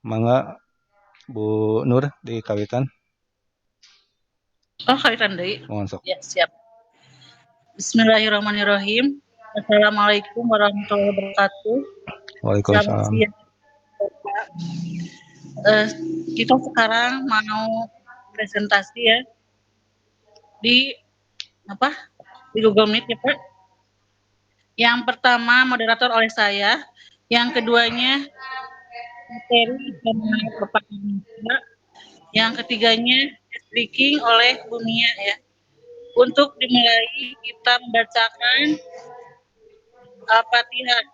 Mangga Bu Nur di kawitan. Oh, kawitan deui. Mohon sok. Ya, siap. Bismillahirrahmanirrahim. Assalamualaikum warahmatullahi wabarakatuh. Selamat Waalaikumsalam. siang, Bapak. Kita sekarang mau presentasi ya di apa? Di Google Meet ya, Pak. Yang pertama moderator oleh saya, yang keduanya materi sama Bapak Anissa, yang ketiganya speaking oleh Bu Mia ya. Untuk dimulai kita membacakan Fatihah.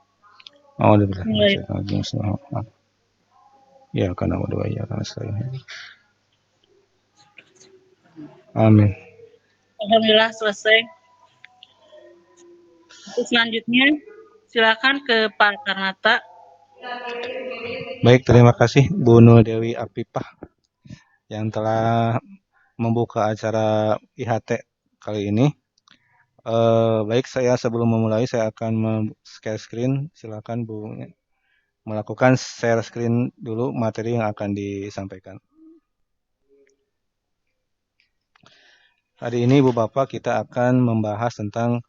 Oh, ya karena doa ya karena saya. Amin. Alhamdulillah selesai. Untuk selanjutnya silakan ke Pak Karnata. Baik, terima kasih Bu Nur Dewi Apipah yang telah membuka acara IHT kali ini. Baik, saya sebelum memulai saya akan share screen. Silakan Bu melakukan share screen dulu materi yang akan disampaikan. Hari ini Bu Bapak kita akan membahas tentang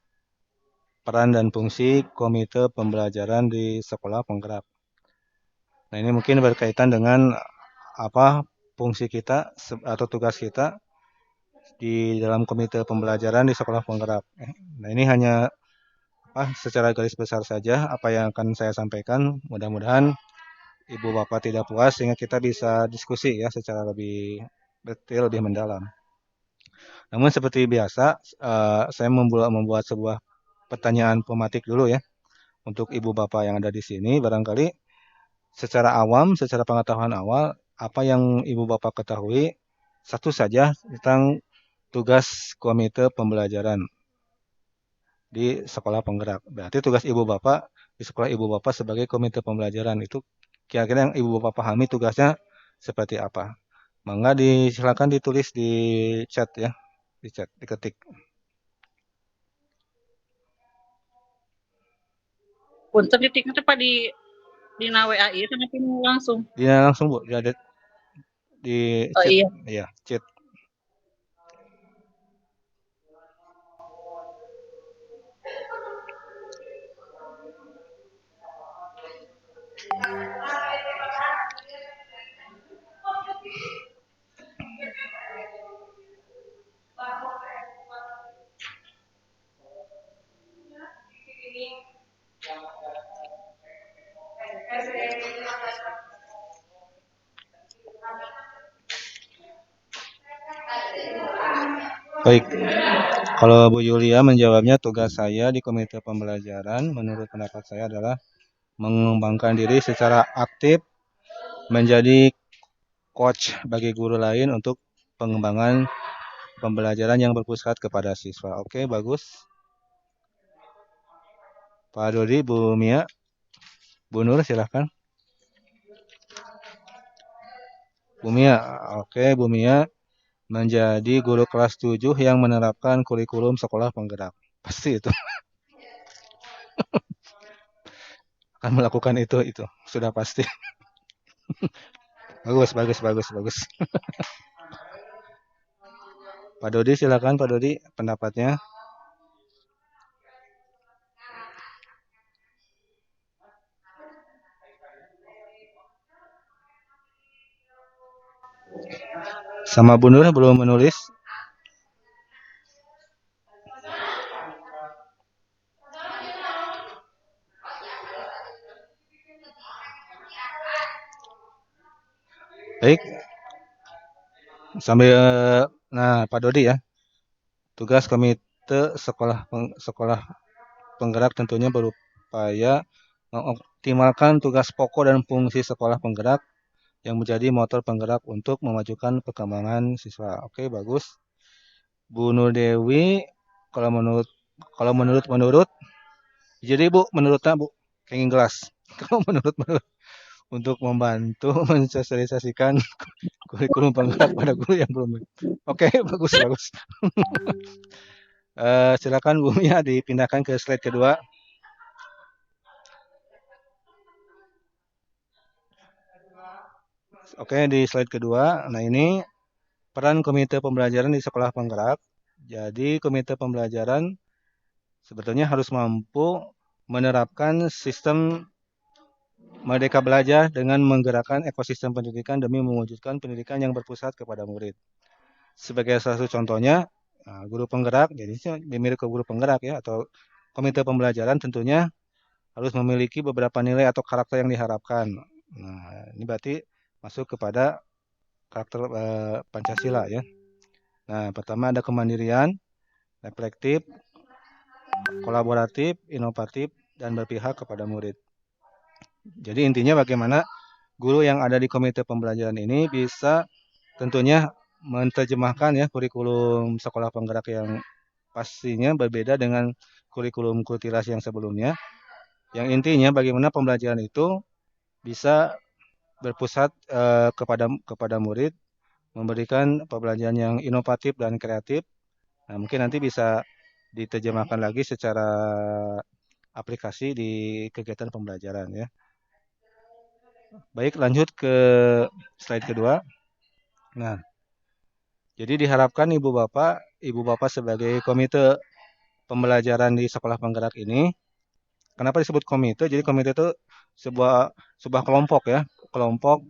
peran dan fungsi komite pembelajaran di sekolah penggerak. Nah, ini mungkin berkaitan dengan apa fungsi kita atau tugas kita di dalam komite pembelajaran di sekolah penggerak. Nah, ini hanya secara garis besar saja apa yang akan saya sampaikan. Mudah-mudahan Ibu Bapak tidak puas sehingga kita bisa diskusi ya secara lebih detail, lebih mendalam. Namun seperti biasa, saya membuat sebuah pertanyaan pematik dulu ya untuk Ibu Bapak yang ada di sini. Barangkali secara awam, secara pengetahuan awal, apa yang Ibu Bapak ketahui satu saja tentang tugas komite pembelajaran di sekolah penggerak. Berarti tugas Ibu Bapak di sekolah Ibu Bapak sebagai komite pembelajaran itu kira-kira yang Ibu Bapak pahami tugasnya seperti apa? Mangga silakan ditulis di chat ya, di chat, diketik. Punten titiknya Pak di WA ieu teh langsung. Dia langsung Bu, dia ada di Oh chat, iya. ya, chat. Baik, kalau Bu Yulia menjawabnya tugas saya di komite pembelajaran menurut pendapat saya adalah mengembangkan diri secara aktif menjadi coach bagi guru lain untuk pengembangan pembelajaran yang berpusat kepada siswa. Oke, bagus. Pak Dodi, Bu Mia, Bu Nur silahkan. Bu Mia, oke Bu Mia menjadi guru kelas 7 yang menerapkan kurikulum sekolah penggerak. Pasti itu. Akan melakukan itu sudah pasti. bagus. Pak Dodi silakan Pak Dodi pendapatnya. Sama Bu Nur belum menulis. Baik. Sambil nah Pak Dodi ya. Tugas komite sekolah penggerak tentunya berupaya mengoptimalkan tugas pokok dan fungsi sekolah penggerak yang menjadi motor penggerak untuk memajukan perkembangan siswa. Oke, bagus. Bu Nur Dewi, kalau menurut, jadi Bu, menurutnya Bu, kenging gelas. Kalau menurut untuk membantu mensosialisasikan kurikulum penggerak pada guru yang belum. Oke, bagus. Silakan Bu Mia dipindahkan ke slide kedua. Oke, di slide kedua. Nah, ini peran komite pembelajaran di sekolah penggerak. Jadi, komite pembelajaran sebetulnya harus mampu menerapkan sistem Merdeka Belajar dengan menggerakkan ekosistem pendidikan demi mewujudkan pendidikan yang berpusat kepada murid. Sebagai salah satu contohnya, guru penggerak, jadi mirip ke guru penggerak ya, atau komite pembelajaran tentunya harus memiliki beberapa nilai atau karakter yang diharapkan. Nah, ini berarti masuk kepada karakter Pancasila ya. Nah, pertama ada kemandirian, reflektif, kolaboratif, inovatif, dan berpihak kepada murid. Jadi intinya bagaimana guru yang ada di komite pembelajaran ini bisa tentunya menerjemahkan ya kurikulum sekolah penggerak yang pastinya berbeda dengan kurikulum kultivasi yang sebelumnya. Yang intinya bagaimana pembelajaran itu bisa berpusat kepada murid, memberikan pembelajaran yang inovatif dan kreatif. Nah, mungkin nanti bisa diterjemahkan lagi secara aplikasi di kegiatan pembelajaran ya. Baik, lanjut ke slide kedua. Nah, jadi diharapkan Ibu Bapak sebagai komite pembelajaran di sekolah penggerak ini, kenapa disebut komite? Jadi komite itu sebuah kelompok ya, kelompok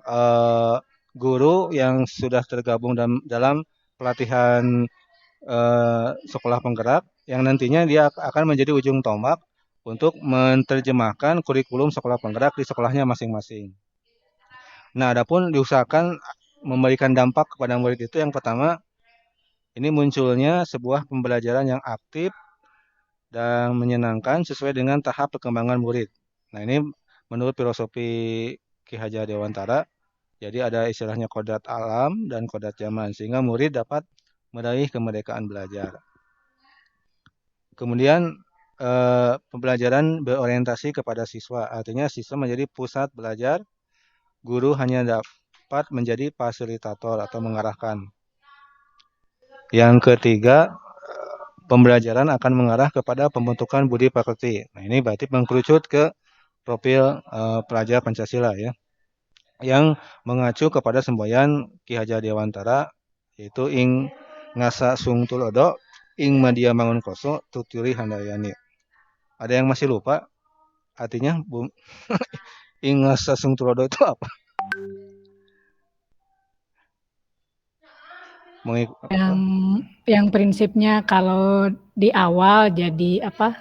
guru yang sudah tergabung dalam pelatihan sekolah penggerak yang nantinya dia akan menjadi ujung tombak untuk menerjemahkan kurikulum sekolah penggerak di sekolahnya masing-masing. Nah, adapun diusahakan memberikan dampak kepada murid itu yang pertama, ini munculnya sebuah pembelajaran yang aktif dan menyenangkan sesuai dengan tahap perkembangan murid. Nah, ini menurut filosofi Ki Hajar Dewantara, jadi ada istilahnya kodrat alam dan kodrat zaman, sehingga murid dapat meraih kemerdekaan belajar. Kemudian pembelajaran berorientasi kepada siswa, artinya siswa menjadi pusat belajar, guru hanya dapat menjadi fasilitator atau mengarahkan. Yang ketiga, pembelajaran akan mengarah kepada pembentukan budi pekerti. Nah, ini berarti mengkerucut ke profil pelajar Pancasila ya, yang mengacu kepada semboyan Ki Hajar Dewantara, yaitu ing ngasa sung tulodo, ing madia mangun koso, tuturi handayani. Ada yang masih lupa? Artinya, ing ngasa sung tulodo itu apa? Yang prinsipnya kalau di awal jadi apa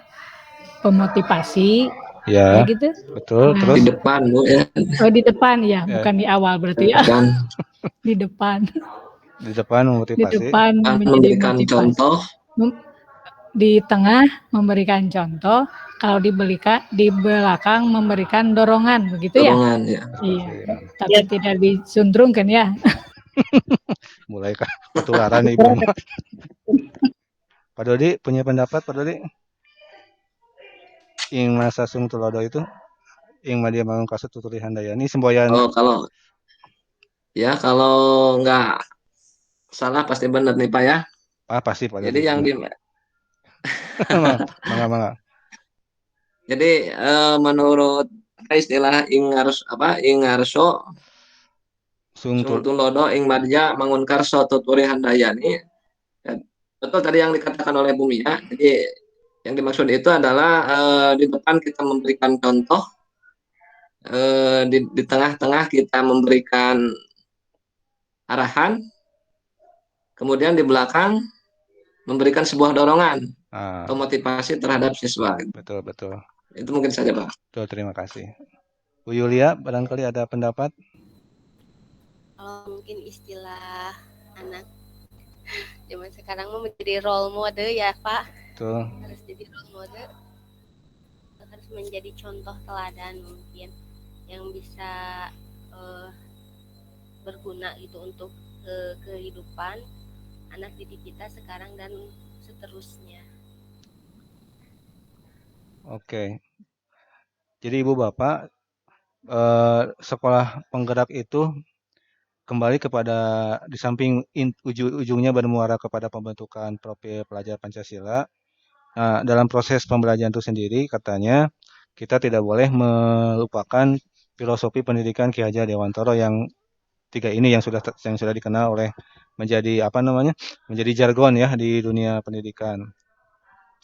pemotivasi ya gitu. Betul. Nah, terus di depan Bu ya. Oh, di depan ya, bukan di awal berarti ya. Dan Di depan. Di depan memotivasi. Di depan memberikan contoh. Di tengah memberikan contoh, kalau di belakang memberikan dorongan, begitu ya? Dorongan ya. Iya. Tapi tidak disundrungkan ya. Mulai ketularan Ibu. Pak Dodi punya pendapat, Pak Dodi? Ing masa sung tulodo itu, ing madia mangun kasut tuturi handayani semboyan. Oh, kalau nggak salah pasti benar nih Pak ya. Pasti Pak Dodi. Jadi yang di mangga. Jadi menurut istilah ingarso sung tulodo ing madya mangun karso tuturi handayani. Betul tadi yang dikatakan oleh Bu Mia. Jadi yang dimaksud itu adalah di depan kita memberikan contoh, di tengah-tengah kita memberikan arahan, kemudian di belakang memberikan sebuah dorongan atau motivasi terhadap siswa. Betul. Itu mungkin saja Pak. Betul, terima kasih. Bu Yulia, barangkali ada pendapat? Mungkin istilah anak zaman sekarang mau menjadi role model ya Pak. Betul. Harus jadi role model, harus menjadi contoh teladan mungkin yang bisa berguna gitu untuk kehidupan anak didik kita sekarang dan seterusnya. Oke. Jadi Ibu Bapak, sekolah penggerak itu kembali kepada di samping ujungnya bermuara kepada pembentukan profil pelajar Pancasila. Nah, dalam proses pembelajaran itu sendiri katanya kita tidak boleh melupakan filosofi pendidikan Ki Hajar Dewantara yang tiga ini yang sudah dikenal oleh menjadi menjadi jargon ya di dunia pendidikan.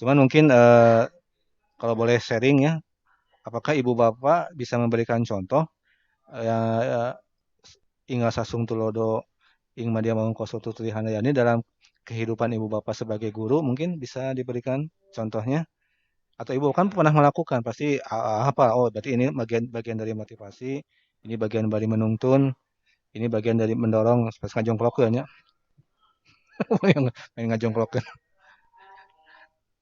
Cuman mungkin kalau boleh sharing ya, apakah ibu bapak bisa memberikan contoh ya, Inga Sasung Tulodo Ing Madya Mangkoso Tutri Handayani dalam kehidupan ibu bapak sebagai guru mungkin bisa diberikan contohnya, atau ibu kan pernah melakukan pasti apa, oh berarti ini bagian dari motivasi, ini bagian dari menuntun, ini bagian dari mendorong pas ngajongklok ya nya. yang ngajongklok.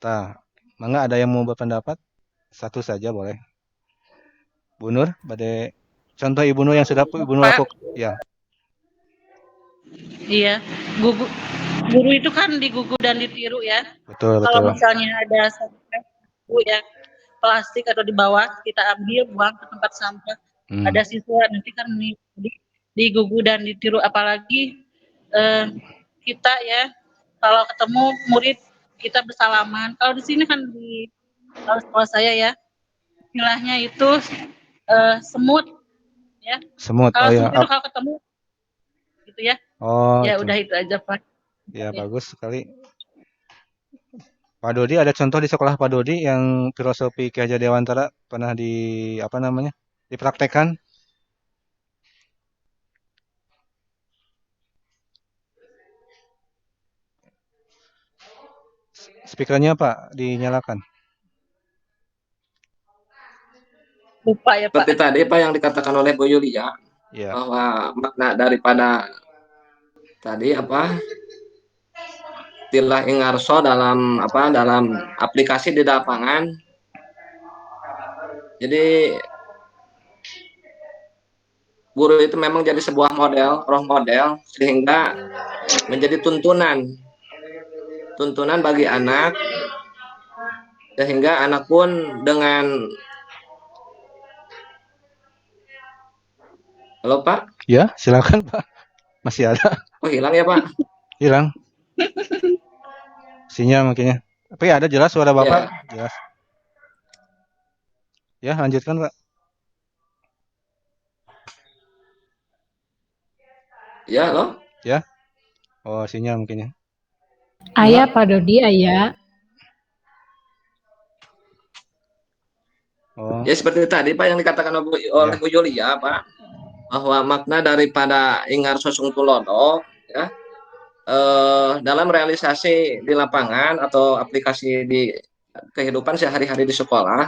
Tah, mangga ada yang mau berpendapat? Satu saja boleh. Bu Nur, badai contoh Ibu Nur yang sudah Ibu Nur Pak, lakukan. Ya, iya, guru itu kan digugu dan ditiru ya. betul Kalau betul. misalnya ada sampah bu ya plastik atau di bawah kita ambil buang ke tempat sampah. Ada siswa nanti kan digugu dan ditiru, apalagi kita ya kalau ketemu murid kita bersalaman. Kalau di sini kan kalau sekolah saya ya istilahnya itu semut ya. Semut. Kalau Oh ya. semut itu kalau ketemu gitu ya. Oh, Ya itu. udah itu aja Pak. Ya, bagus sekali. Pak Dodi ada contoh di sekolah Pak Dodi yang filosofi Ki Hajar Dewantara pernah dipraktekkan? Speakernya Pak dinyalakan. Lupa ya Pak. Seperti tadi Pak yang dikatakan oleh Bu Yulia, Ya. bahwa makna daripada tadi tilah ingarso dalam aplikasi di lapangan. Jadi guru itu memang jadi sebuah role model sehingga menjadi tuntunan bagi anak, sehingga anak pun dengan Halo Pak? Ya, silakan Pak. Masih ada. Oh hilang ya Pak? Hilang. Sinyal makanya. Tapi ada jelas suara Bapak? Ya. Jelas. Ya, lanjutkan Pak. Ya, halo? Ya. Oh, sinyal mungkin ya. Ayah Pak Dodi, ayah. Oh. Ya seperti tadi Pak yang dikatakan oleh Bu Yulia Pak, bahwa makna daripada Ingarso Sung Tulodo ya, dalam realisasi di lapangan atau aplikasi di kehidupan sehari-hari di sekolah,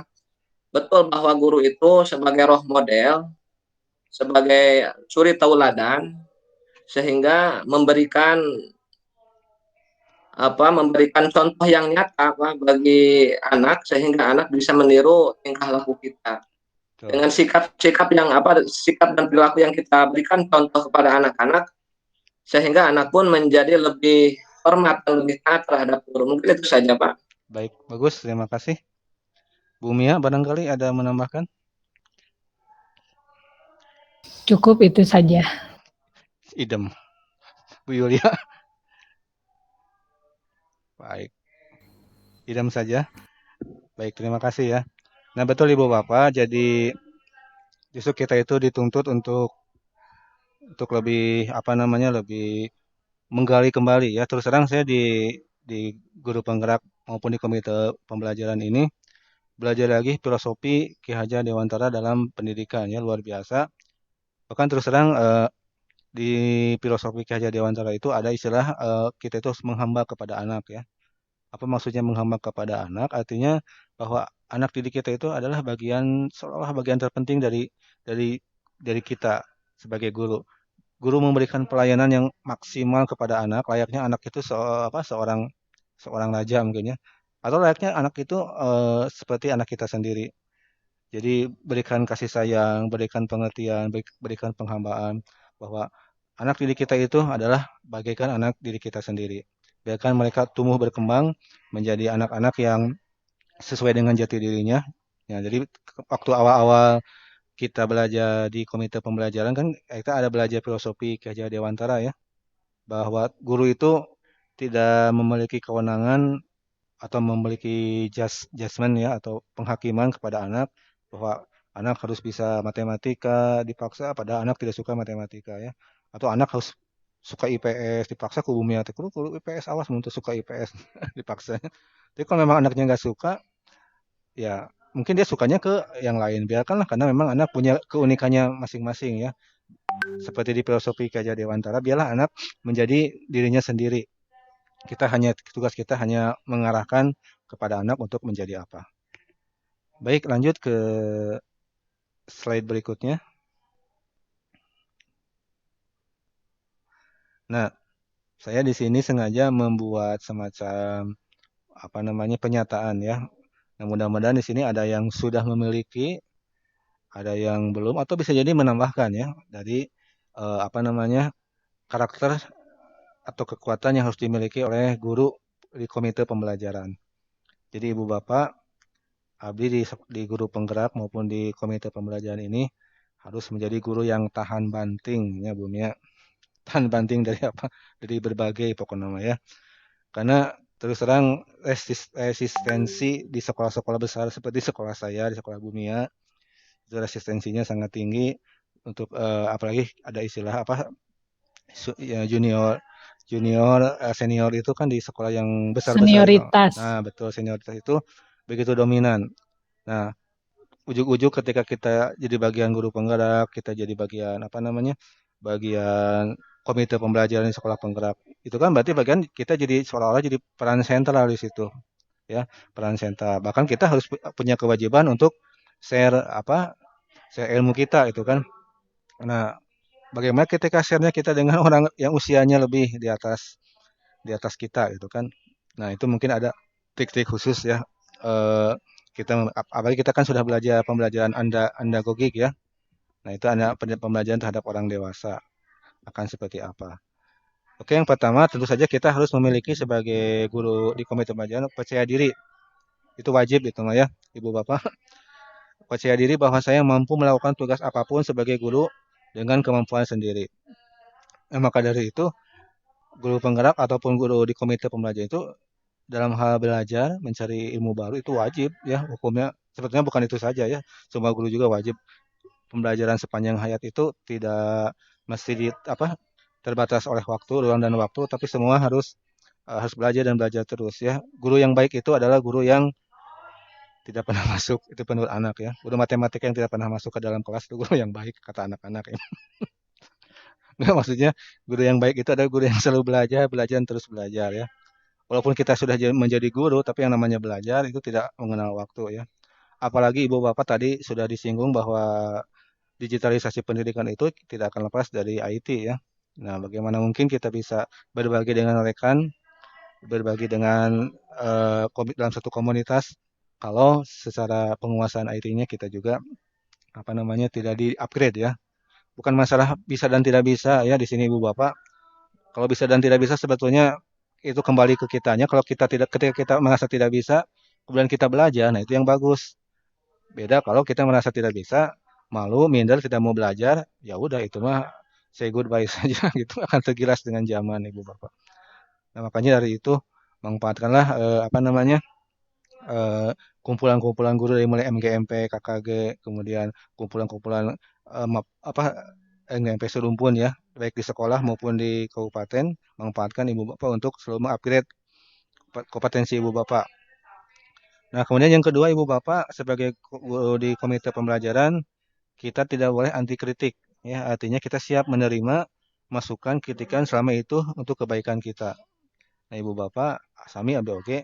betul bahwa guru itu sebagai role model, sebagai suri tauladan, sehingga memberikan contoh yang nyata bagi anak, sehingga anak bisa meniru tingkah laku kita. Dengan sikap dan perilaku yang kita berikan contoh kepada anak-anak, sehingga anak pun menjadi lebih hormat dan lebih taat terhadap guru. Mungkin itu saja Pak. Baik, bagus, terima kasih. Bu Mia barangkali ada menambahkan? Cukup itu saja. Idem. Bu Yulia. Baik. Idem saja. Baik, terima kasih ya. Nah, betul Ibu Bapak, jadi justru kita itu dituntut untuk lebih lebih menggali kembali ya. Terus terang saya di guru penggerak maupun di komite pembelajaran ini belajar lagi filosofi Ki Hajar Dewantara dalam pendidikan ya, luar biasa. Bahkan terus terang di filosofi Ki Hajar Dewantara itu ada istilah kita itu harus menghamba kepada anak ya. Apa maksudnya menghamba kepada anak? Artinya bahwa anak didik kita itu adalah seolah bagian terpenting dari kita sebagai guru. Guru memberikan pelayanan yang maksimal kepada anak, layaknya anak itu seorang raja mungkin ya. Atau layaknya anak itu seperti anak kita sendiri. Jadi berikan kasih sayang, berikan pengertian, berikan penghambaan bahwa anak didik kita itu adalah bagaikan anak didik kita sendiri. Biarkan mereka tumbuh berkembang menjadi anak-anak yang sesuai dengan jati dirinya. Ya, jadi waktu awal-awal kita belajar di komite pembelajaran kan kita ada belajar filosofi Ki Hajar Dewantara ya. Bahwa guru itu tidak memiliki kewenangan atau memiliki judgment ya atau penghakiman kepada anak bahwa anak harus bisa matematika dipaksa pada anak tidak suka matematika ya. atau anak harus suka IPS dipaksa ke bumi teh kudu IPS awas untuk suka IPS dipaksa. Tapi kalau memang anaknya nggak suka, ya mungkin dia sukanya ke yang lain. Biarkanlah karena memang anak punya keunikannya masing-masing ya. Seperti di filosofi Gajah Dewantara, biarlah anak menjadi dirinya sendiri. Tugas kita hanya mengarahkan kepada anak untuk menjadi apa. Baik, lanjut ke slide berikutnya. Nah, saya di sini sengaja membuat semacam pernyataan ya. Nah, mudah-mudahan di sini ada yang sudah memiliki, ada yang belum, atau bisa jadi menambahkan ya dari karakter atau kekuatan yang harus dimiliki oleh guru di komite pembelajaran. Jadi Ibu Bapak, abdi di guru penggerak maupun di komite pembelajaran ini harus menjadi guru yang tahan banting ya Bun ya. Tahan banting dari apa? Dari berbagai pokoknya ya. Karena terus terang resistensi di sekolah-sekolah besar seperti sekolah saya di sekolah Bumia itu resistensinya sangat tinggi untuk apalagi ada istilah ya, junior senior itu kan di sekolah yang besar-besar itu. Senioritas. Nah, betul senioritas itu begitu dominan. Nah, ujuk-ujuk ketika kita jadi bagian guru penggerak, kita jadi bagian bagian komite pembelajaran di sekolah penggerak. Itu kan berarti bagian kita jadi seolah-olah jadi peran sentral di situ, ya, peran sentral. Bahkan kita harus punya kewajiban untuk share share ilmu kita itu kan. Nah, bagaimana ketika share-nya kita dengan orang yang usianya lebih di atas kita gitu kan. Nah, itu mungkin ada trik-trik khusus ya. Eh, apalagi kita kan sudah belajar pembelajaran andagogik ya. Nah, itu ada pembelajaran terhadap orang dewasa akan seperti apa. Oke, yang pertama tentu saja kita harus memiliki sebagai guru di komite pembelajaran percaya diri. Itu wajib itu ya, Ibu Bapak. Percaya diri bahwa saya mampu melakukan tugas apapun sebagai guru dengan kemampuan sendiri. Maka dari itu, guru penggerak ataupun guru di komite pembelajaran itu dalam hal belajar, mencari ilmu baru itu wajib ya, hukumnya sebetulnya bukan itu saja ya. Semua guru juga wajib. Pembelajaran sepanjang hayat itu tidak mesti terbatas oleh waktu, ruang dan waktu, tapi semua harus belajar dan belajar terus ya. Guru yang baik itu adalah guru yang tidak pernah masuk, itu menurut anak ya. Guru matematika yang tidak pernah masuk ke dalam kelas itu guru yang baik kata anak-anak ya. Nggak, maksudnya guru yang baik itu adalah guru yang selalu belajar, belajar dan terus belajar ya. Walaupun kita sudah menjadi guru, tapi yang namanya belajar itu tidak mengenal waktu ya. Apalagi Ibu Bapak tadi sudah disinggung bahwa digitalisasi pendidikan itu tidak akan lepas dari IT ya. Nah, bagaimana mungkin kita bisa berbagi dengan rekan, berbagi dengan dalam satu komunitas, kalau secara penguasaan IT-nya kita juga tidak di-upgrade ya. Bukan masalah bisa dan tidak bisa ya di sini Ibu Bapak. Kalau bisa dan tidak bisa sebetulnya itu kembali ke kitanya. Kalau ketika kita merasa tidak bisa, kemudian kita belajar, nah itu yang bagus. Beda kalau kita merasa tidak bisa, malu, minder, tidak mau belajar, ya udah itu mah say goodbye saja gitu, akan tergilas dengan zaman Ibu Bapak. Nah, makanya dari itu manfaatkanlah kumpulan-kumpulan guru dari mulai MGMP, KKG, kemudian kumpulan-kumpulan MGMP serumpun ya, baik di sekolah maupun di kabupaten, manfaatkan Ibu Bapak untuk selalu mengupgrade kompetensi Ibu Bapak. Nah, kemudian yang kedua Ibu Bapak sebagai guru di komite pembelajaran, kita tidak boleh anti kritik ya, artinya kita siap menerima masukan kritikan selama itu untuk kebaikan kita. Nah, Ibu Bapak, sami abdi oge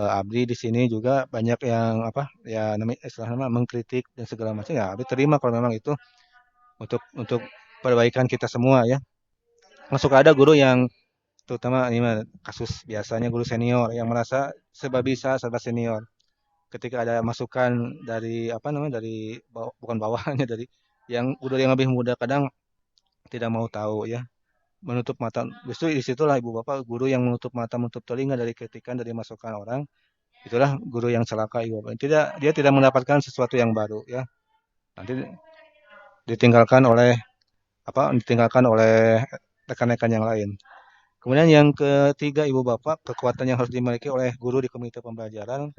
abdi di sini juga banyak yang ya namanya istilahnya mengkritik dan segala macam ya abdi terima kalau memang itu untuk perbaikan kita semua ya. Masuk ada guru yang terutama ini mah kasus biasanya guru senior yang merasa serba bisa, serba senior. Ketika ada masukan dari dari bukan bawahannya dari yang udah yang lebih muda kadang tidak mau tahu ya, menutup mata. Justru disitulah Ibu Bapak guru yang menutup mata menutup telinga dari kritikan dari masukan orang, itulah guru yang celaka Ibu Bapak. Dia tidak mendapatkan sesuatu yang baru ya, nanti ditinggalkan oleh ditinggalkan oleh rekan-rekan yang lain. Kemudian yang ketiga Ibu Bapak, kekuatan yang harus dimiliki oleh guru di komite pembelajaran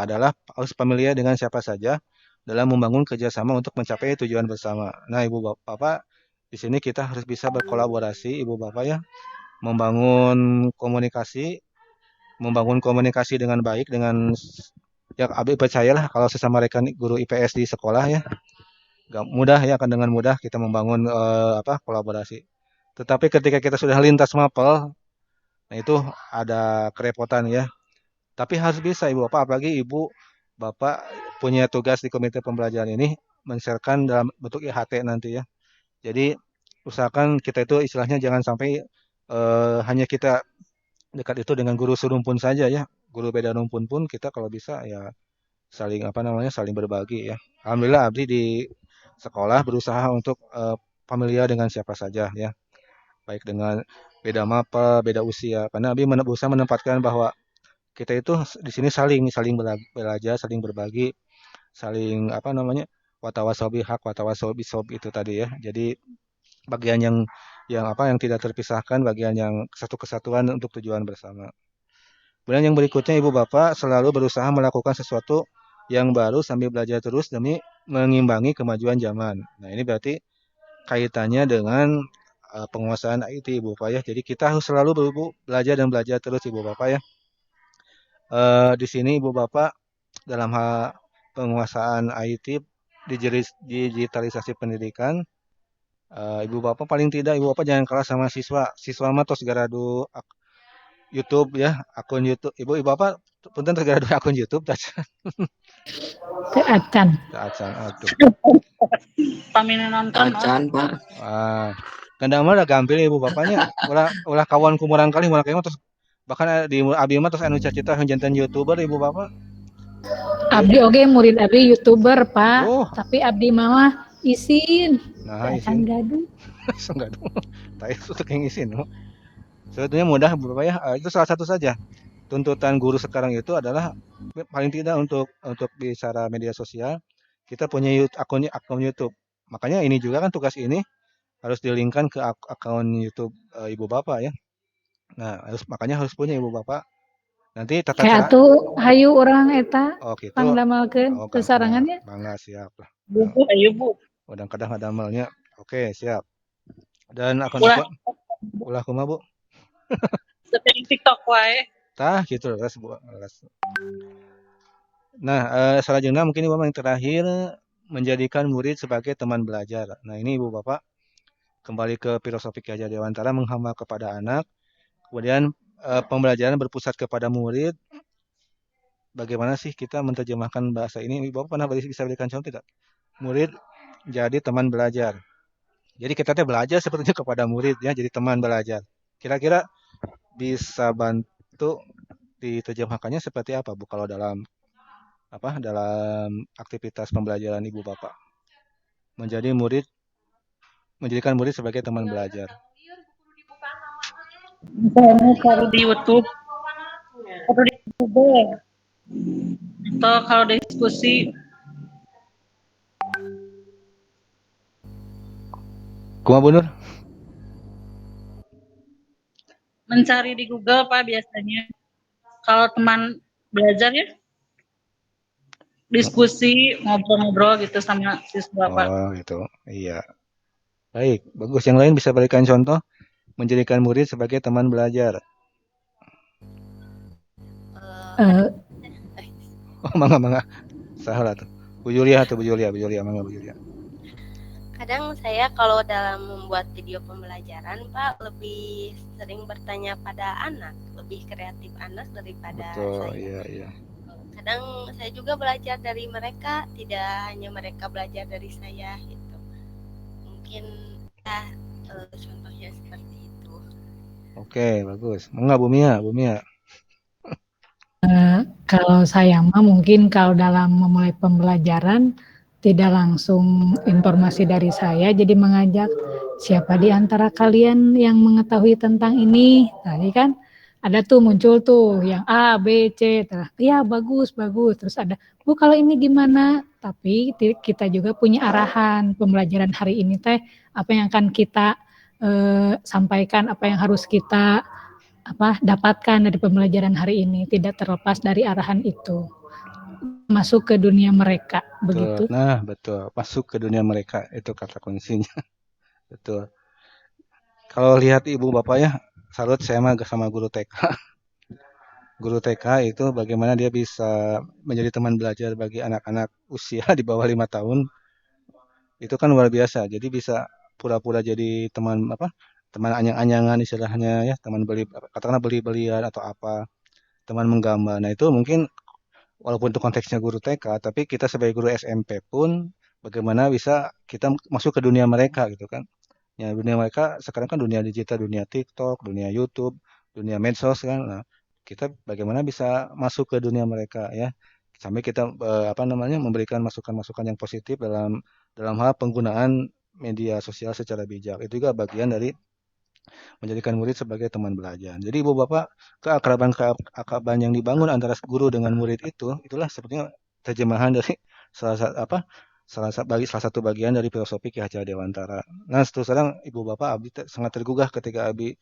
adalah harus familiar dengan siapa saja dalam membangun kerjasama untuk mencapai tujuan bersama. Nah, Ibu Bapak, Di sini kita harus bisa berkolaborasi, Ibu Bapak ya, membangun komunikasi dengan baik dengan ya Abi percayalah kalau sesama rekan guru IPS di sekolah ya, gak mudah ya, akan dengan mudah kita membangun kolaborasi. Tetapi ketika kita sudah lintas mapel, nah itu ada kerepotan ya. Tapi harus bisa Ibu Bapak, apalagi Ibu Bapak punya tugas di komite pembelajaran ini men-sharekan dalam bentuk IHT nanti ya. Jadi usahakan kita itu istilahnya jangan sampai hanya kita dekat itu dengan guru serumpun saja ya. Guru beda rumpun pun kita kalau bisa ya saling berbagi ya. Alhamdulillah Abdi di sekolah berusaha untuk familiar dengan siapa saja ya. Baik dengan beda mapel, beda usia. Karena Abi berusaha menempatkan bahwa kita itu di sini saling belajar, saling berbagi, saling watawasobi hak, watawasobi sob itu tadi ya. Jadi bagian yang tidak terpisahkan, bagian yang satu kesatuan untuk tujuan bersama. Kemudian yang berikutnya Ibu Bapak selalu berusaha melakukan sesuatu yang baru sambil belajar terus demi mengimbangi kemajuan zaman. Nah, ini berarti kaitannya dengan penguasaan IT Ibu Bapak ya. Jadi kita harus selalu belajar dan belajar terus Ibu Bapak ya. Di sini Ibu Bapak dalam hal penguasaan IT, digitalisasi pendidikan, Ibu Bapak paling tidak Ibu Bapak jangan kalah sama siswa. Siswa mah tos garadu YouTube ya, akun YouTube. Ibu Bapak punten tos garadu akun YouTube tah. Teu acan. Aduh. Pamina nonton Acan, Pak. Ganda mah udah gampil Ibu Bapaknya. Ulah kawan kumurang kali moal terus bahkan di Abi mah terus anu cita jantan YouTuber Ibu Bapak. Abdi oge murid Abdi YouTuber, Pak. Tapi Abdi mah isin. Nah, isin gaduh. Gaduh. Tah itu yang isin. Sebetulnya mudah Bapak ya. Itu salah satu saja. Tuntutan guru sekarang itu adalah paling tidak untuk bicara media sosial, kita punya akun YouTube. Makanya ini juga kan tugas ini harus dilingkan ke akun YouTube Ibu Bapak ya. Nah, makanya harus punya Ibu Bapak. Nanti tata cara. Kayak atuh hayu orang eta. Oh gitu. Pangdamelkeun kesarangannya. Mangga siap lah. Bu, ayo Bu. Udah kadang ngadamelnya. Oke, siap. Dan akun ulah kumaha Bu? Seperti TikTok wae. Tah gitu ras Bu. Nah, selanjutnya mungkin Ibu yang terakhir menjadikan murid sebagai teman belajar. Nah, ini Ibu Bapak kembali ke filosofi Ki Hajar Dewantara, menghamba kepada anak. Kemudian pembelajaran berpusat kepada murid. Bagaimana sih kita menerjemahkan bahasa ini? Ibu Bapak pernah bisa berikan contoh tidak? Murid jadi teman belajar. Jadi kita belajar sepertinya kepada murid ya, jadi teman belajar. Kira-kira bisa bantu diterjemahkannya seperti apa Bu kalau dalam aktivitas pembelajaran Ibu Bapak? Menjadikan murid sebagai teman belajar. Misalnya cari di YouTube atau di Google atau kalau diskusi. Kumaha Bu Nur? Mencari di Google Pak biasanya. Kalau teman belajar ya diskusi, ngobrol-ngobrol gitu sama siswa Pak. Oh gitu, iya. Baik, bagus. Yang lain bisa berikan contoh menjadikan murid sebagai teman belajar. Oh, mangga. Salah tuh. Bu Julia, mangga Bu Julia. Kadang saya kalau dalam membuat video pembelajaran, Pak, lebih sering bertanya pada anak, lebih kreatif anak daripada saya. Iya. Kadang saya juga belajar dari mereka, tidak hanya mereka belajar dari saya gitu. Mungkin contohnya seperti itu. Oke, bagus. Mangga Bu Mia. Kalau saya mah mungkin kalau dalam memulai pembelajaran tidak langsung informasi dari saya, jadi mengajak siapa di antara kalian yang mengetahui tentang ini. Tadi kan ada tuh muncul tuh yang A, B, C. Ya bagus. Terus ada, Bu kalau ini gimana? Tapi kita juga punya arahan pembelajaran hari ini teh apa yang akan kita sampaikan, apa yang harus kita dapatkan dari pembelajaran hari ini, tidak terlepas dari arahan itu. Masuk ke dunia mereka, begitu. Nah, betul. Masuk ke dunia mereka, itu kata kuncinya. Betul. Kalau lihat ibu bapak ya, salut saya mah sama guru TK. Guru TK itu bagaimana dia bisa menjadi teman belajar bagi anak-anak usia di bawah 5 tahun, itu kan luar biasa. Jadi bisa pura-pura jadi teman apa? Teman anyang-anyangan istilahnya ya, teman beli katakanlah beli-belian atau apa, teman menggambar. Nah, itu mungkin walaupun itu konteksnya guru TK, tapi kita sebagai guru SMP pun bagaimana bisa kita masuk ke dunia mereka gitu kan. Ya, dunia mereka sekarang kan dunia digital, dunia TikTok, dunia YouTube, dunia medsos kan. Nah, kita bagaimana bisa masuk ke dunia mereka ya. Sampai kita apa namanya memberikan masukan-masukan yang positif dalam hal penggunaan media sosial secara bijak. Itu juga bagian dari menjadikan murid sebagai teman belajar. Jadi Ibu Bapak, keakraban yang dibangun antara guru dengan murid itu, itulah sepertinya terjemahan dari salah satu apa? Salah satu bagian dari filosofi Ki Hajar Dewantara. Nah, terus terang Ibu Bapak Abi sangat tergugah ketika Abi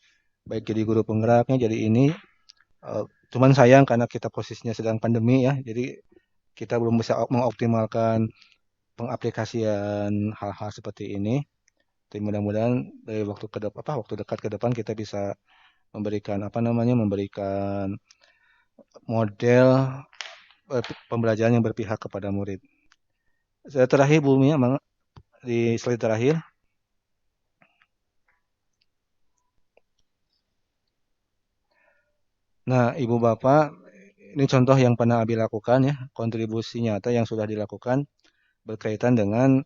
baik jadi guru penggeraknya jadi ini cuman sayang karena kita posisinya sedang pandemi ya. Jadi kita belum bisa mengoptimalkan pengaplikasian hal-hal seperti ini. Tapi mudah-mudahan dari waktu dekat ke depan kita bisa memberikan apa namanya memberikan model pembelajaran yang berpihak kepada murid. Saya terakhir Bu Mia, di slide terakhir. Nah, Ibu Bapak, ini contoh yang pernah Abi lakukan ya, kontribusi nyata yang sudah dilakukan berkaitan dengan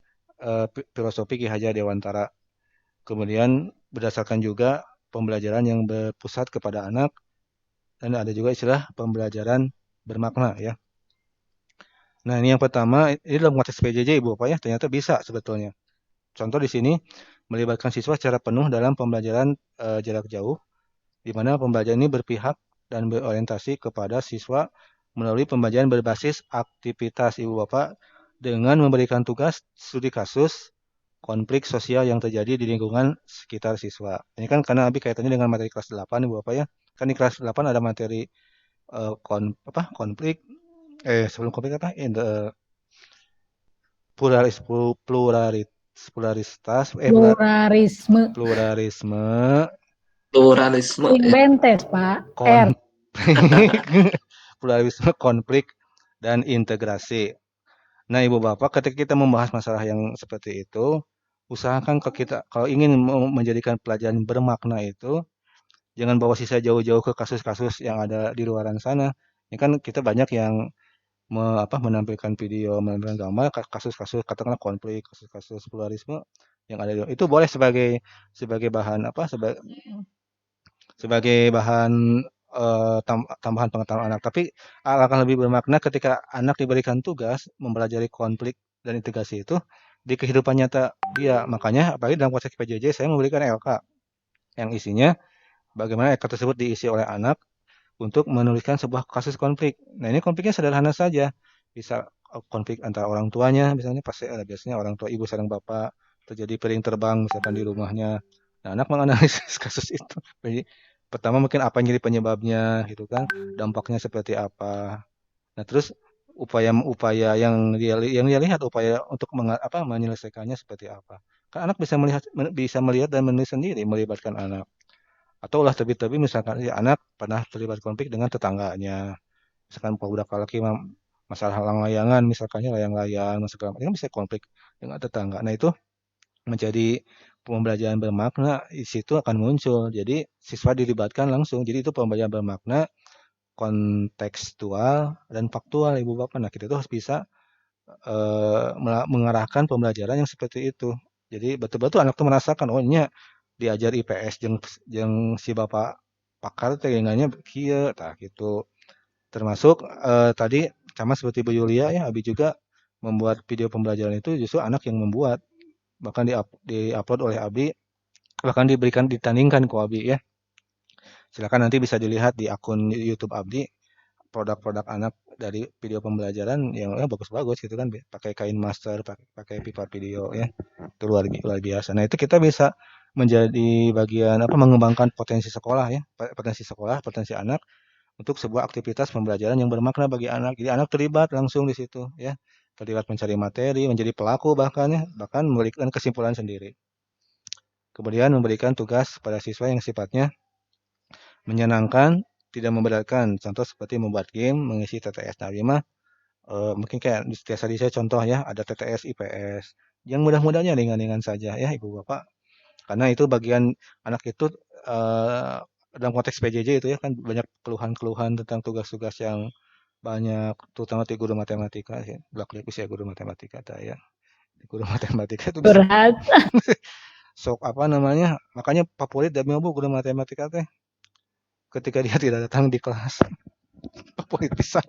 filosofi Ki Hajar Dewantara. Kemudian berdasarkan juga pembelajaran yang berpusat kepada anak dan ada juga istilah pembelajaran bermakna ya. Nah, ini yang pertama, ini dalam konteks PJJ Ibu Bapak ya, ternyata bisa sebetulnya. Contoh di sini melibatkan siswa secara penuh dalam pembelajaran jarak jauh, di mana pembelajaran ini berpihak dan berorientasi kepada siswa melalui pembelajaran berbasis aktivitas Ibu Bapak dengan memberikan tugas studi kasus konflik sosial yang terjadi di lingkungan sekitar siswa. Ini kan karena Abi kaitannya dengan materi kelas 8 Ibu Bapak ya. Kan di kelas 8 ada materi konflik sebelum konflik apa? Pluralis, pluralis, pluralitas, Pluralisme. Pluralisme. Inventes, Pak. Konflik, pluralisme, konflik, dan integrasi. Nah, Ibu Bapak, ketika kita membahas masalah yang seperti itu, usahakan kalau ingin menjadikan pelajaran bermakna itu, jangan bawa sisa jauh-jauh ke kasus-kasus yang ada di luaran sana. Ini kan kita banyak yang menampilkan video, menampilkan gambar kasus-kasus katakanlah konflik, kasus-kasus pluralisme yang ada itu boleh sebagai bahan sebagai bahan tambahan pengetahuan anak. Tapi akan lebih bermakna ketika anak diberikan tugas mempelajari konflik dan integrasi itu di kehidupan nyata dia. Makanya apalagi dalam konteks PJJ saya memberikan LK yang isinya bagaimana LK tersebut diisi oleh anak untuk menuliskan sebuah kasus konflik. Nah, ini konfliknya sederhana saja. Bisa konflik antara orang tuanya, misalnya pasti ada biasanya orang tua ibu sareng bapak, terjadi piring terbang misalkan di rumahnya. Nah, anak menganalisis kasus itu. Jadi, pertama mungkin apa yang jadi penyebabnya gitu kan, dampaknya seperti apa. Nah, terus upaya-upaya yang dia lihat upaya untuk menyelesaikannya seperti apa. Kan anak bisa melihat dan menulis sendiri melibatkan anak. Atau ulah terlebih-terlebih misalkan ya anak pernah terlibat konflik dengan tetangganya. Misalkan budak laki masalah layangan misalkannya layang-layang segala macam kan bisa konflik dengan tetangga. Nah, itu menjadi pembelajaran bermakna di situ akan muncul. Jadi siswa dilibatkan langsung. Jadi itu pembelajaran bermakna kontekstual dan faktual Ibu Bapak. Nah, kita tuh harus bisa mengarahkan pembelajaran yang seperti itu. Jadi betul-betul anak tuh merasakan oh ini diajar IPS jeung si bapak pakar teh ngannya kieu tah gitu. Termasuk tadi sama seperti Bu Yulia ya Abi juga membuat video pembelajaran itu justru anak yang membuat bahkan di-upload oleh Abi bahkan ditandingkan ke Abi ya. Silakan nanti bisa dilihat di akun YouTube Abdi produk-produk anak dari video pembelajaran yang bagus-bagus gitu kan pakai kain master pakai pipa video ya itu luar biasa. Nah, itu kita bisa menjadi bagian mengembangkan potensi sekolah ya potensi anak untuk sebuah aktivitas pembelajaran yang bermakna bagi anak. Jadi anak terlibat langsung di situ ya terlibat mencari materi menjadi pelaku bahkan memberikan kesimpulan sendiri. Kemudian memberikan tugas pada siswa yang sifatnya menyenangkan, tidak memberatkan. Contoh seperti membuat game, mengisi TTS. Nah, ini mah mungkin kayak tadi saya contoh ya, ada TTS IPS. Yang mudah-mudahnya ringan-ringan saja ya Ibu Bapak. Karena itu bagian anak itu dalam konteks PJJ itu ya kan banyak keluhan-keluhan tentang tugas-tugas yang banyak, terutama di guru matematika ya. Belak-belik ya guru matematika ya. Guru matematika itu bisa Curhat. sok apa namanya? Makanya favorit dari Bu guru matematika teh. Ketika dia tidak datang di kelas. Favorit pisan.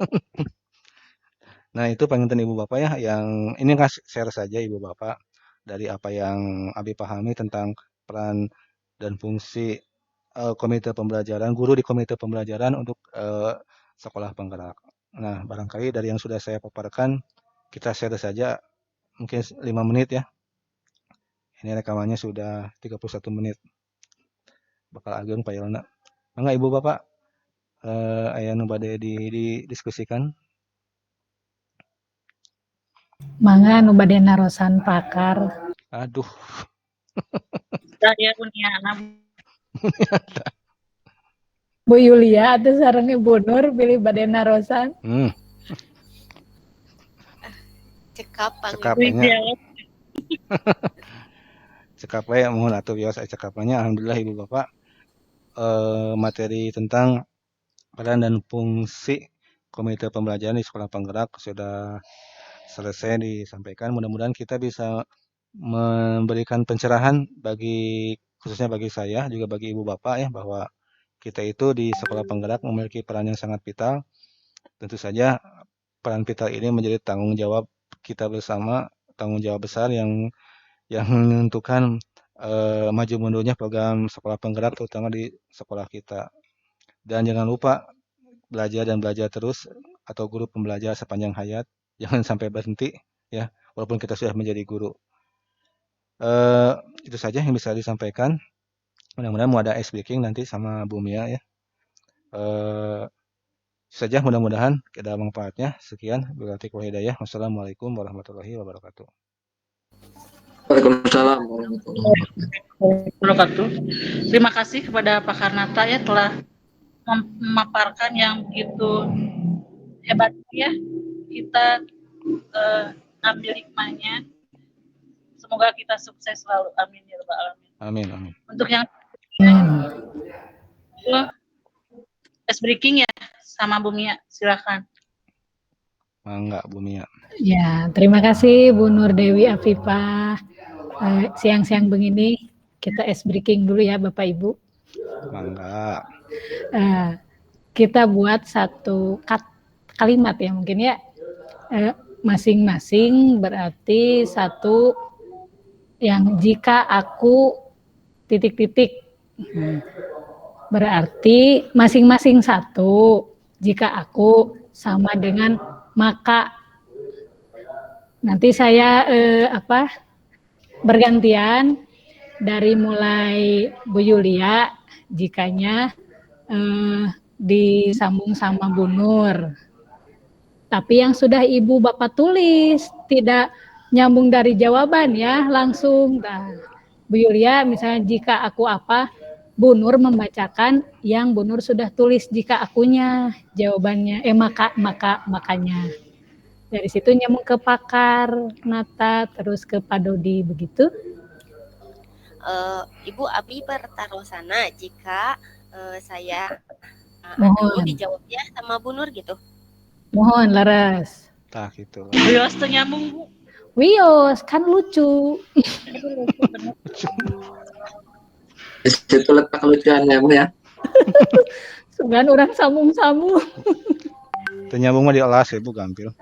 Nah, itu penginten Ibu Bapak ya yang ini share saja Ibu Bapak dari apa yang Abi pahami tentang peran dan fungsi komite pembelajaran, guru di komite pembelajaran untuk sekolah penggerak. Nah, barangkali dari yang sudah saya paparkan, kita share saja mungkin 5 menit ya. Ini rekamannya sudah 31 menit. Bakal ageng Pak Yolna. Mangga Ibu Bapak, aya nu bade didiskusikan. Mangga nu bade narosan pakar. Aduh. Saya punya anak. Bu Yulia atuh sareng Ibu Nur pilih bade narosan. Cekap Cekapnya. Cekap we mohon atuh bios cekapannya. Alhamdulillah Ibu Bapak materi tentang peran dan fungsi komite pembelajaran di sekolah penggerak sudah selesai disampaikan. Mudah-mudahan kita bisa memberikan pencerahan khususnya bagi saya juga bagi Ibu Bapak ya bahwa kita itu di sekolah penggerak memiliki peran yang sangat vital. Tentu saja peran vital ini menjadi tanggung jawab kita bersama, tanggung jawab besar yang menentukan maju mundurnya program sekolah penggerak terutama di sekolah kita. Dan jangan lupa belajar dan belajar terus atau guru pembelajar sepanjang hayat, jangan sampai berhenti ya walaupun kita sudah menjadi guru. Itu saja yang bisa disampaikan. Mudah-mudahan mau ada ice breaking nanti sama Bu Mia ya. Saja mudah-mudahan ada manfaatnya. Sekian, berarti hidayah. Wassalamualaikum warahmatullahi wabarakatuh. Waalaikumsalam warahmatullahi wabarakatuh. Terima kasih kepada Pak Karnata ya telah memaparkan yang begitu hebat ya. Kita ambil hikmahnya. Semoga kita sukses selalu. Amin ya rabbal alamin. Amin, amin. Untuk yang ice breaking ya sama Bu Mia, silakan. Mangga Bu Mia. Ya, terima kasih Bu Nur Dewi Afifah. Siang-siang begini kita ice breaking dulu ya Bapak Ibu. Mangga. Kita buat satu kalimat ya mungkin ya. Masing-masing berarti satu yang jika aku titik-titik. Berarti masing-masing satu. Jika aku sama dengan maka. Nanti saya bergantian dari mulai Bu Yulia jikanya disambung sama Bu Nur. Tapi yang sudah Ibu Bapak tulis tidak nyambung dari jawaban ya langsung. Nah, Bu Yulia misalnya jika aku apa, Bu Nur membacakan yang Bu Nur sudah tulis jika akunya jawabannya makanya. Dari situ nyambung ke Pakar Nata terus ke Pak Dodi begitu. Ibu Abi bertarosana jika saya mohon dijawabnya sama Bu Nur gitu. Mohon laras. Tah gitu. Wios teu nyambung Bu. Wios kan lucu. Itu letak lucuannya Bu ya. Sugan orang sambung-sambung. Teu nyambung mah diolas ya Bu gampil.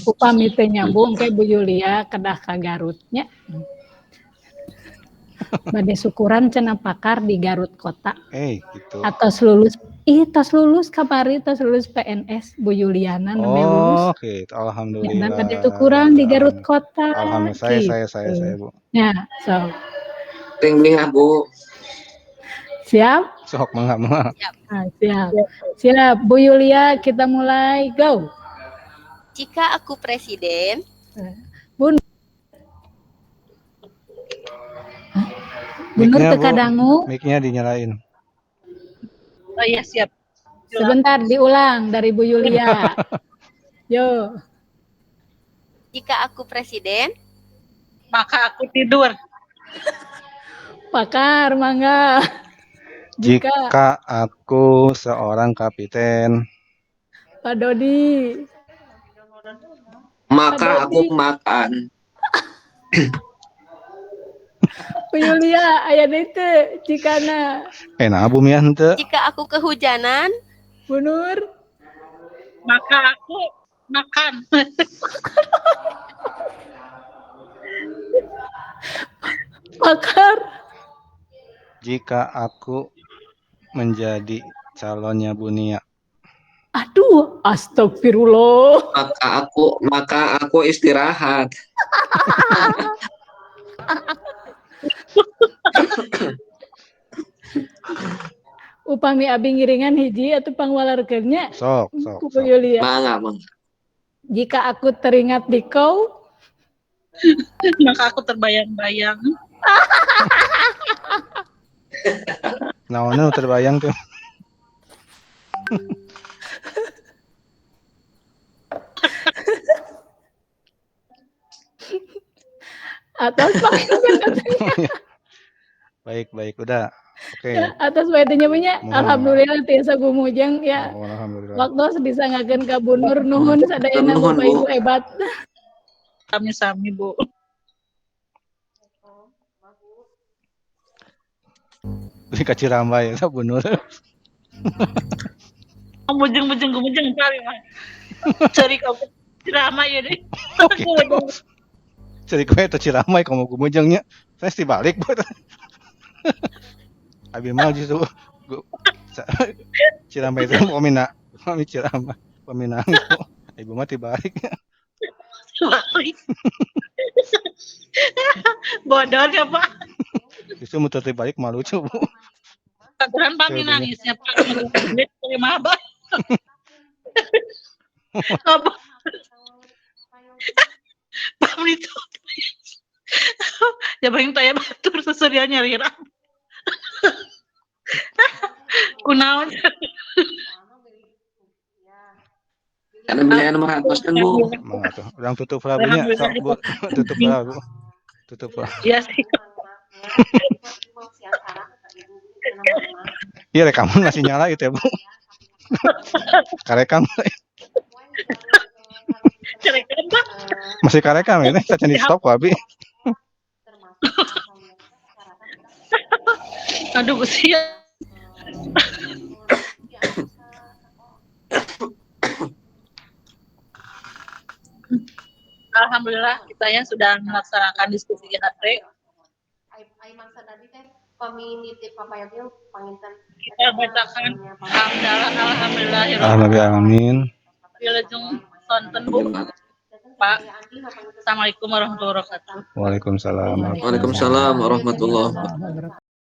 Upami teu nyambung ke Bu Yulia kedah ka Garutnya. Bade syukuran cenah Pakar di Garut kota. Gitu. Atas lulus kamari tos lulus PNS Bu Yuliana namanya lulus. Gitu. Alhamdulillah. Dan bade syukuran di Garut kota. Alhamdulillah saya Bu. Ya, so. Ring Bu. Siap? Sok mangga. Siap. Bu Yulia kita mulai go. Jika aku presiden. Bunur Mic-nya, teka Bu. dangu. Mic-nya dinyalain. Oh iya siap. Sebentar diulang dari Bu Yulia. Yo. Jika aku presiden, Maka aku tidur. Pakar, mangga. Jika aku seorang kapiten, Pak Dodi. Maka Pak aku Dodi. makan. Bu Yulia, aya itu cikana. nah Bu Mia henteu. jika aku kehujanan, Bunur. Maka aku makan. Pakar. Jika aku menjadi calonnya Bu Nia. Aduh, astagfirullah. Maka aku istirahat. Upami abi ngiringan hiji atau pangwalarkeunnya. Sok. Bu Yulia. Mangga. Jika aku teringat di kau, Maka aku terbayang-bayang. Naonnya terbayang tuh. atas Baik, udah. Oke. ya, atas wedenya punya. Alhamdulillah tiasa gumujeng ya. Oh, alhamdulillah. Waktu disangakeun ka Bu Nur nuhun sadayana Nuhun, Bapak Bu. Ibu hebat. Sami-sami Bu. Ka Ciramba ya Bu Nur. Bujeng kali mah. Cari kau drama ya deh. Jadi kowe teh Ciramba kamu gumujengnya. Saya mesti balik buat. Abi mah justru Ciramba itu pemina. Kami Ciramba peminang itu. Ibu mah dibalik. Balik. Bodoh ya Pak. Justru muter dibalik malu lucu Bu. Katuran Pak nangisnya Pak. Terima abah. Apa? Pak itu. Ya bang tanya batur sesudah nyari ram. Kunaon. Karena belian nomor atas kan Bu. Mangga tuh. Orang tutup lagunya. Sok Bu. Tutup lagu. Iya sih. Iya rekaman masih nyala itu ya Bu. Karekam. Masih karekam ini. Saya di stop Abi. Aduh usia. Alhamdulillah kita yang sudah melaksanakan diskusi IHT. Kita bacakan Alhamdulillah. Wilujeng sonten Bu. Pak. Assalamualaikum warahmatullahi wabarakatuh. Waalaikumsalam. Waalaikumsalam warahmatullahi wabarakatuh.